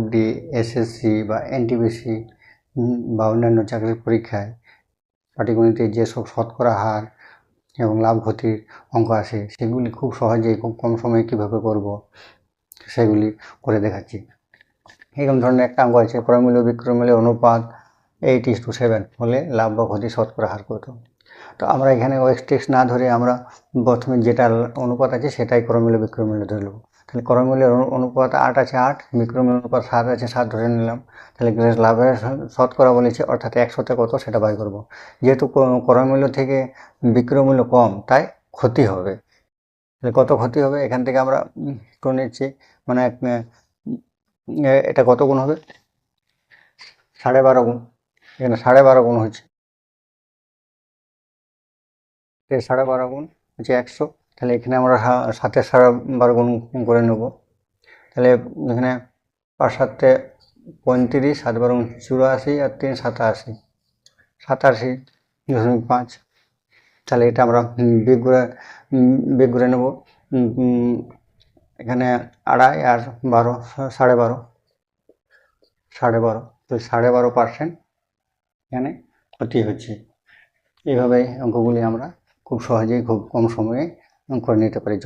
Group D, SSC বা NTPC বা অন্যান্য চাকরির পরীক্ষায় পাটিগণিতে যেসব শতকরা হার এবং লাভ ক্ষতির অঙ্ক আসে সেগুলি খুব সহজেই খুব কম সময়ে কীভাবে করব সেগুলি করে দেখাচ্ছি। এরকম ধরনের একটা অঙ্ক আছে, ক্রয়মূল্য বিক্রয়মূল্যের অনুপাত 8:7 হলে লাভ বা ক্ষতি শতকরা হার কত। তো আমরা এখানে ওএক্স না ধরে আমরা প্রথমে যেটা অনুপাত আছে সেটাই ক্রয়মূল্য বিক্রয়মূল্য ধরে নেব। তাহলে ক্রয়মূল্যের অনুপাত 8 আছে 8, বিক্রয়মূল্যের অনুপাত 7 আছে 7 ধরে নিলাম। তাহলে লাভের শতকরা বলেছে, অর্থাৎ 100-তে কত সেটা বাই করব। যেহেতু ক্রয়মূল্য থেকে বিক্রয়মূল্য কম তাই ক্ষতি হবে। তাহলে কত ক্ষতি হবে এখান থেকে আমরা করে নিচ্ছি, মানে এটা কত গুণ হবে, 12.5 গুণ। এখানে 12.5 গুণ হচ্ছে, 12.5 গুণ হচ্ছে 100। তাহলে এখানে আমরা 7-এর 12.5 গুণ করে নেব। তাহলে এখানে 5-7 35, 7-12 84 আর 3 87, 87.5। তাহলে এটা আমরা বেগ করে নেব। এখানে 2.5 আর 12, 12.5, তো 12.5% এখানে ক্ষতি হচ্ছে। এইভাবে অঙ্কগুলি আমরা খুব সহজেই খুব কম সময়ে করে নিতে পারি।